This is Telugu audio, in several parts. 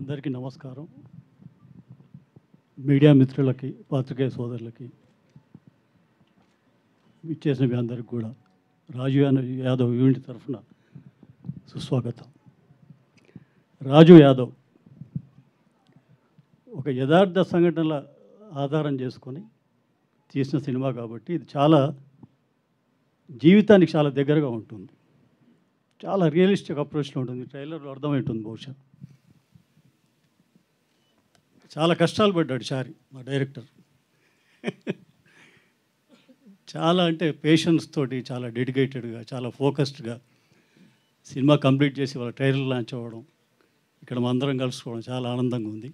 అందరికీ నమస్కారం. మీడియా మిత్రులకి, పాత్రికేయ సోదరులకి, ఇచ్చేసిన మీ అందరికి కూడా రాజు యాదవ్ యూనిట్ తరఫున సుస్వాగతం. రాజు యాదవ్ ఒక యథార్థ సంఘటనల ఆధారం చేసుకొని తీసిన సినిమా కాబట్టి ఇది చాలా జీవితానికి చాలా దగ్గరగా ఉంటుంది. చాలా రియలిస్టిక్ అప్రోచ్లో ఉంటుంది. ట్రైలర్లో అర్థమవుతుంది. బహుశా చాలా కష్టాలు పడ్డాడు చారి, మా డైరెక్టర్. చాలా అంటే పేషెన్స్ తోటి, చాలా డెడికేటెడ్గా, చాలా ఫోకస్డ్గా సినిమా కంప్లీట్ చేసి వాళ్ళ ట్రైలర్ లాంచ్ అవ్వడం, ఇక్కడ అందరం కలుసుకోవడం చాలా ఆనందంగా ఉంది.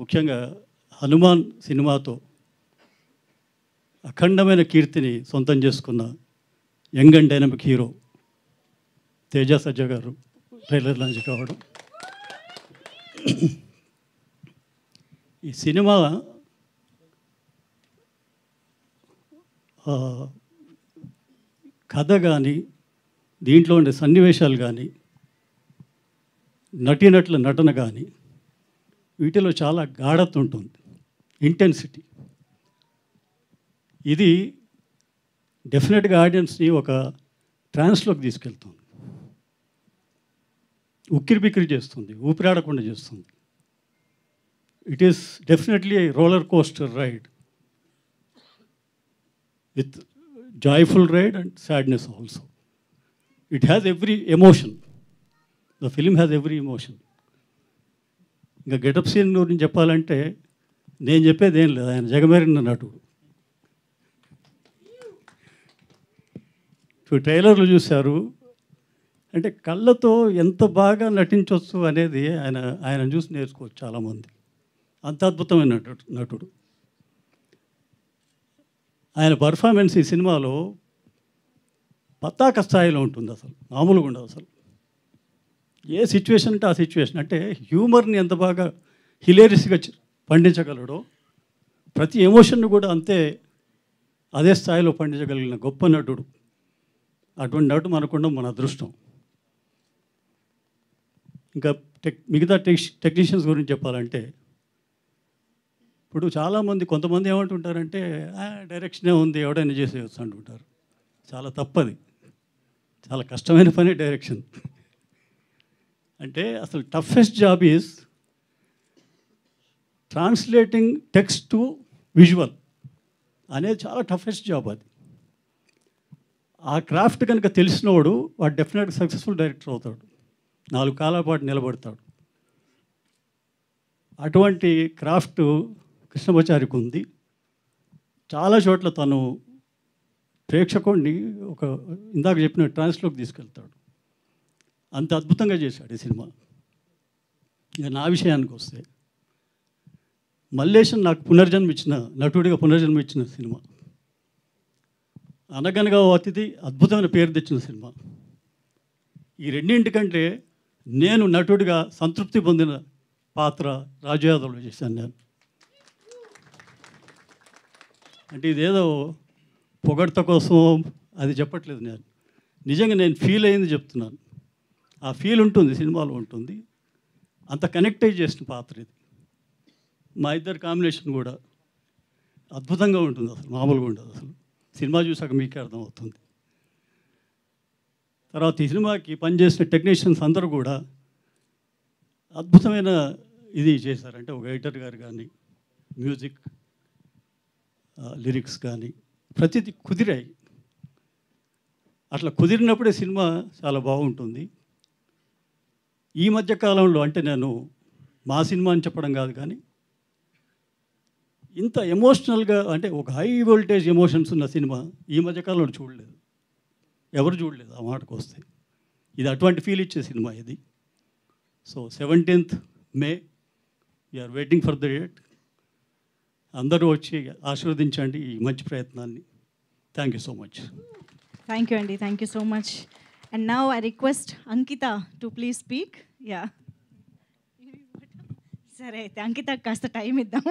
ముఖ్యంగా హనుమాన్ సినిమాతో అఖండమైన కీర్తిని సొంతం చేసుకున్న young and dynamic hero Teja సజ్జ గారు ట్రైలర్ లాంచ్ కావడం. ఈ సినిమా కథ కానీ, దీంట్లో ఉండే సన్నివేశాలు కానీ, నటీనటుల నటన కానీ, వీటిలో చాలా గాఢత ఉంటుంది, ఇంటెన్సిటీ. ఇది డెఫినెట్గా ఆడియన్స్ని ఒక ట్రాన్స్లోకి తీసుకెళ్తుంది, ఉక్కిరి బిక్కిరి చేస్తుంది, ఊపిరాడకుండా చేస్తుంది. It is definitely a roller coaster ride with joyful ride and sadness also. It has every emotion. The film has every emotion. ఇంకా గెటప్ సీన్ గురించి చెప్పాలంటే నేను చెప్పేది ఏం లేదు, ఆయన జగమేరిన నటుడు. ఇప్పుడు ట్రైలర్లు చూశారు అంటే కళ్ళతో ఎంత బాగా నటించవచ్చు అనేది ఆయన చూసి నేర్చుకోవచ్చు చాలామంది. అంత అద్భుతమైన నటుడు. ఆయన పర్ఫార్మెన్స్ ఈ సినిమాలో పతాక స్థాయిలో ఉంటుంది. అసలు మామూలుగా ఉండదు. అసలు ఏ సిచ్యువేషన్ అంటే ఆ సిచ్యువేషన్, అంటే హ్యూమర్ని ఎంత బాగా హిలేరియస్గా పండించగలడో, ప్రతి ఎమోషన్ని కూడా అంతే అదే స్థాయిలో పండించగలిగిన గొప్ప నటుడు. అటువంటి నటు మనకుండా మన అదృష్టం. ఇంకా మిగతా టెక్నీషియన్స్ గురించి చెప్పాలంటే, ఇప్పుడు చాలామంది కొంతమంది ఏమంటుంటారంటే డైరెక్షనే ఉంది, ఎవడైనా చేసేయచ్చు అంటుంటారు. చాలా తప్పది. చాలా కష్టమైన పని డైరెక్షన్. అంటే అసలు toughest job is translating text to visual అనేది చాలా టఫెస్ట్ జాబ్. అది ఆ క్రాఫ్ట్ కనుక తెలిసినవాడు వాడు డెఫినెట్గా సక్సెస్ఫుల్ డైరెక్టర్ అవుతాడు, 4 కాలాల పాటు నిలబడతాడు. అటువంటి క్రాఫ్ట్ కృష్ణమాచారికి ఉంది. చాలా చోట్ల తను ప్రేక్షకుడిని ఒక ఇందాక చెప్పిన ట్రాన్స్లోకి తీసుకెళ్తాడు. అంత అద్భుతంగా చేశాడు ఈ సినిమా. ఇక నా విషయానికి వస్తే, మల్లేశన్ నాకు నటుడిగా పునర్జన్మించిన సినిమా. అనగనగా ఓ అతిథి అద్భుతమైన పేరు తెచ్చిన సినిమా. ఈ రెండింటికంటే నేను నటుడిగా సంతృప్తి పొందిన పాత్ర రాజు యాదవ్లో చేశాను నేను. అంటే ఇదేదో పొగడ్త కోసం అది చెప్పట్లేదు నేను. నిజంగా నేను ఫీల్ అయింది చెప్తున్నాను. ఆ ఫీల్ ఉంటుంది, సినిమాలో ఉంటుంది. అంత కనెక్ట్ అయ్యి చేసిన పాత్ర ఇది. మా ఇద్దరు కాంబినేషన్ కూడా అద్భుతంగా ఉంటుంది. అసలు మామూలుగా ఉండదు. అసలు సినిమా చూసాక మీకే అర్థమవుతుంది. తర్వాత ఈ సినిమాకి పనిచేసిన టెక్నీషియన్స్ అందరూ కూడా అద్భుతమైన ఇది చేశారంటే, ఒక ఎడిటర్ గారు కానీ, మ్యూజిక్, లిరిక్స్ కానీ ప్రతిదీ కుదిరాయి. అట్లా కుదిరినప్పుడే సినిమా చాలా బాగుంటుంది. ఈ మధ్యకాలంలో అంటే నేను మా సినిమా అని చెప్పడం కాదు, కానీ ఇంత ఎమోషనల్గా అంటే ఒక హై వోల్టేజ్ ఎమోషన్స్ ఉన్న సినిమా ఈ మధ్యకాలంలో చూడలేదు, ఎవరు చూడలేదు. ఆ మాటకు వస్తే ఇది అటువంటి ఫీల్ ఇచ్చే సినిమా ఇది. So 17th May we are waiting for the date. అందరూ వచ్చి ఆశీర్వదించండి ఈ మంచి ప్రయత్నాన్ని. Thank you so much. Thank you అండి. Thank you so much. And now I request Ankita to please speak. Yeah, సరే అయితే అంకిత కాస్త టైం ఇద్దాం.